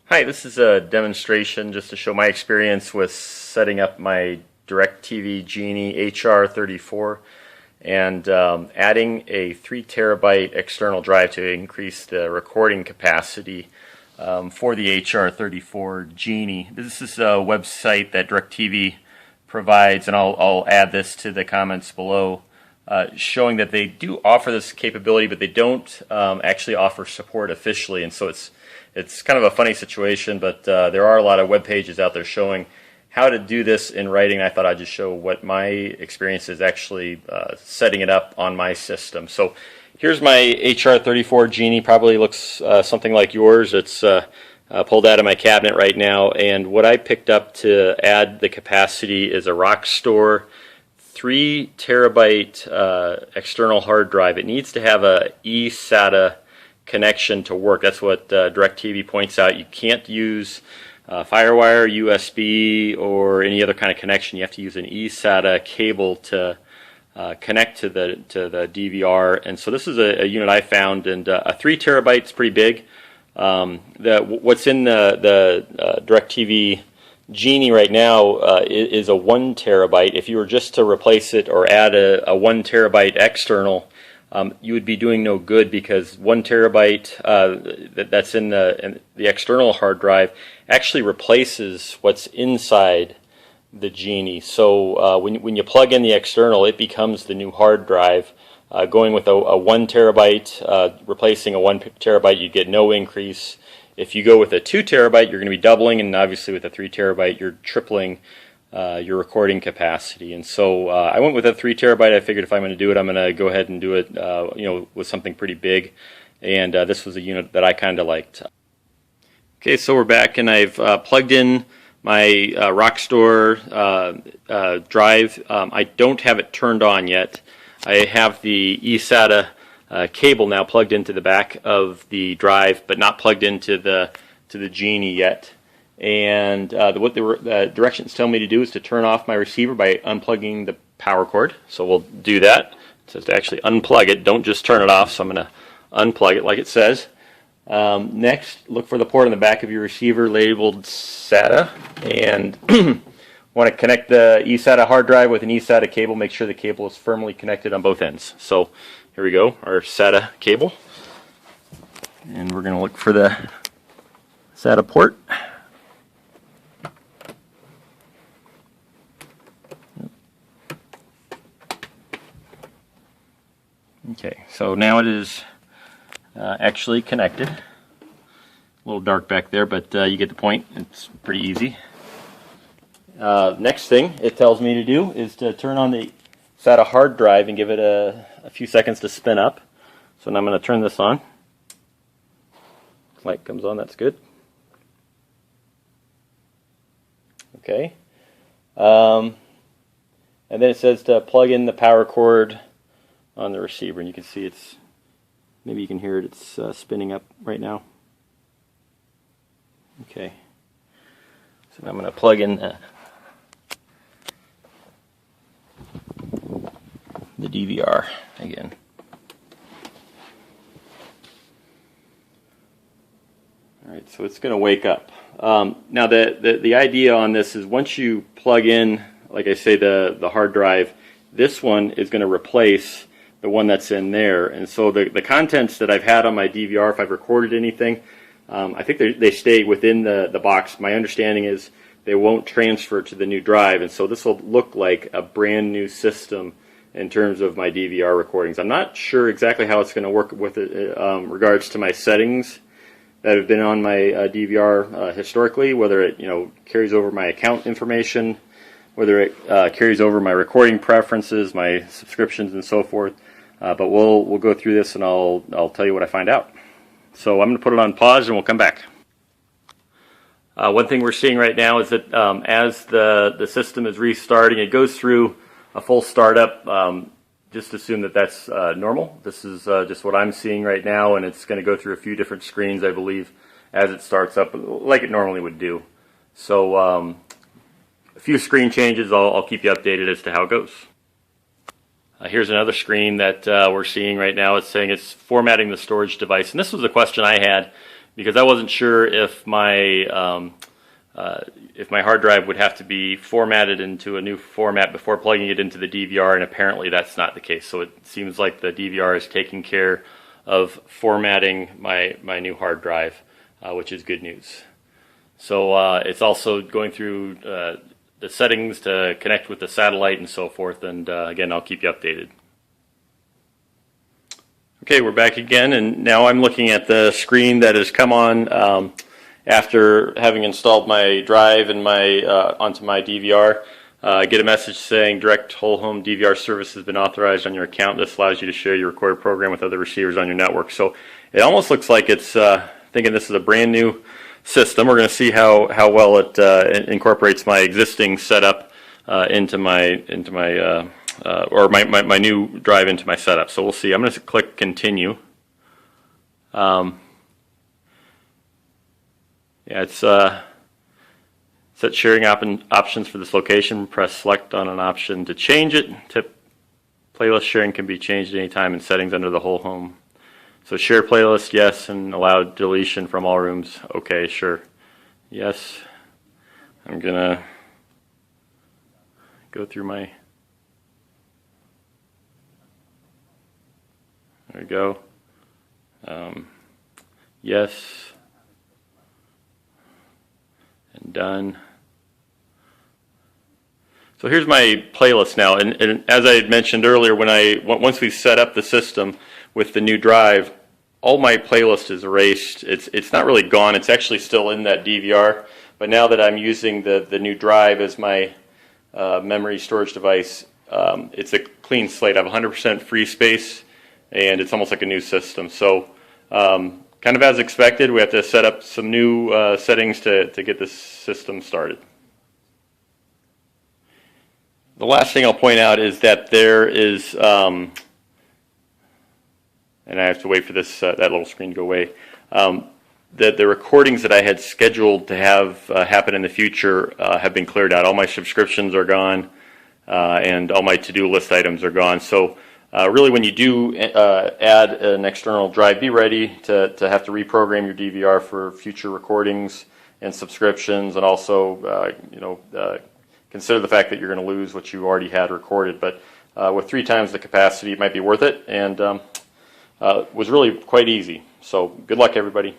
Hi, this is a demonstration just to show my experience with setting up my DIRECTV Genie HR34 and adding a 3 terabyte external drive to increase the recording capacity for the HR34 Genie. This is a website that DIRECTV provides, and I'll add this to the comments below, showing that they do offer this capability, but they don't actually offer support officially, and so it's kind of a funny situation, but there are a lot of web pages out there showing how to do this in writing. I thought I'd just show what my experience is actually setting it up on my system. So here's my HR34 Genie. Probably looks something like yours. It's pulled out of my cabinet right now, and what I picked up to add the capacity is a Rockstore 3 terabyte external hard drive. It needs to have a eSATA connection to work. That's what DIRECTV points out. You can't use FireWire, USB, or any other kind of connection. You have to use an eSATA cable to connect to the DVR. And so this is a unit I found, and a 3 terabyte is pretty big. What's in the DIRECTV Genie right now is a 1 terabyte. If you were just to replace it or add a 1 terabyte external, you would be doing no good, because 1 terabyte that's in the external hard drive actually replaces what's inside the Genie. So when you plug in the external, it becomes the new hard drive. Going with a 1 terabyte, replacing a 1 terabyte, you get no increase. If you go with a 2 terabyte, you're going to be doubling, and obviously with a 3 terabyte, you're tripling your recording capacity. And so I went with a 3 terabyte. I figured if I'm going to do it, I'm going to go ahead and do it with something pretty big, and this was a unit that I kind of liked. Okay, so we're back, and I've plugged in my Rockstore drive. I don't have it turned on yet. I have the eSATA cable now plugged into the back of the drive, but not plugged into the Genie yet. And what the directions tell me to do is to turn off my receiver by unplugging the power cord. So we'll do that. It says to actually unplug it. Don't just turn it off. So I'm going to unplug it like it says. Next, look for the port on the back of your receiver labeled SATA, and want to connect the eSATA hard drive with an eSATA cable. Make sure the cable is firmly connected on both ends. So here we go, our SATA cable, and we're going to look for the SATA port. Okay, so now it is actually connected. A little dark back there, but you get the point. It's pretty easy. Next thing it tells me to do is to turn on the SATA hard drive and give it a few seconds to spin up. So now I'm going to turn this on. Light comes on, that's good. Okay. And then it says to plug in the power cord on the receiver, and you can see it's, maybe you can hear it, it's spinning up right now. Okay, so now I'm going to plug in the DVR again. Alright, so it's going to wake up. Now the idea on this is, once you plug in, like I say, the hard drive, this one is going to replace the one that's in there. And so the contents that I've had on my DVR, if I've recorded anything, I think they stay within the box. My understanding is they won't transfer to the new drive, and so this will look like a brand new system in terms of my DVR recordings. I'm not sure exactly how it's going to work with it regards to my settings that have been on my DVR historically, whether it carries over my account information, whether it carries over my recording preferences, my subscriptions, and so forth. But we'll go through this, and I'll tell you what I find out. So I'm going to put it on pause, and we'll come back. One thing we're seeing right now is that as the system is restarting, it goes through a full startup. Just assume that that's normal. This is just what I'm seeing right now, and it's going to go through a few different screens, I believe, as it starts up, like it normally would do. So a few screen changes. I'll keep you updated as to how it goes. Here's another screen that we're seeing right now. It's saying it's formatting the storage device, and this was a question I had because I wasn't sure if my hard drive would have to be formatted into a new format before plugging it into the DVR, and apparently that's not the case. So it seems like the DVR is taking care of formatting my new hard drive, which is good news. So it's also going through the settings to connect with the satellite and so forth, and again, I'll keep you updated. Okay, we're back again, and now I'm looking at the screen that has come on after having installed my drive and onto my DVR. I get a message saying direct whole home DVR service has been authorized on your account. This allows you to share your recorded program with other receivers on your network. So it almost looks like it's thinking this is a brand new system. We're going to see how well it incorporates my existing setup into my new drive into my setup. So we'll see. I'm going to click continue. Yeah, it's set sharing options for this location. Press select on an option to change it. Tip playlist sharing can be changed at any time in settings under the whole home. So share playlist, yes, and allow deletion from all rooms. Okay, sure. Yes. I'm gonna go through my, there we go. Yes. And done. So here's my playlist now, and as I had mentioned earlier, once we set up the system with the new drive, all my playlist is erased. It's not really gone. It's actually still in that DVR. But now that I'm using the new drive as my memory storage device, it's a clean slate. I have 100% free space, and it's almost like a new system. So kind of as expected, we have to set up some new settings to get this system started. The last thing I'll point out is that there is, and I have to wait for this that little screen to go away, that the recordings that I had scheduled to have happen in the future have been cleared out. All my subscriptions are gone, and all my to-do list items are gone. So really, when you do add an external drive, be ready to have to reprogram your DVR for future recordings and subscriptions, and also consider the fact that you're going to lose what you already had recorded. But with 3 times the capacity, it might be worth it, and was really quite easy. So good luck, everybody.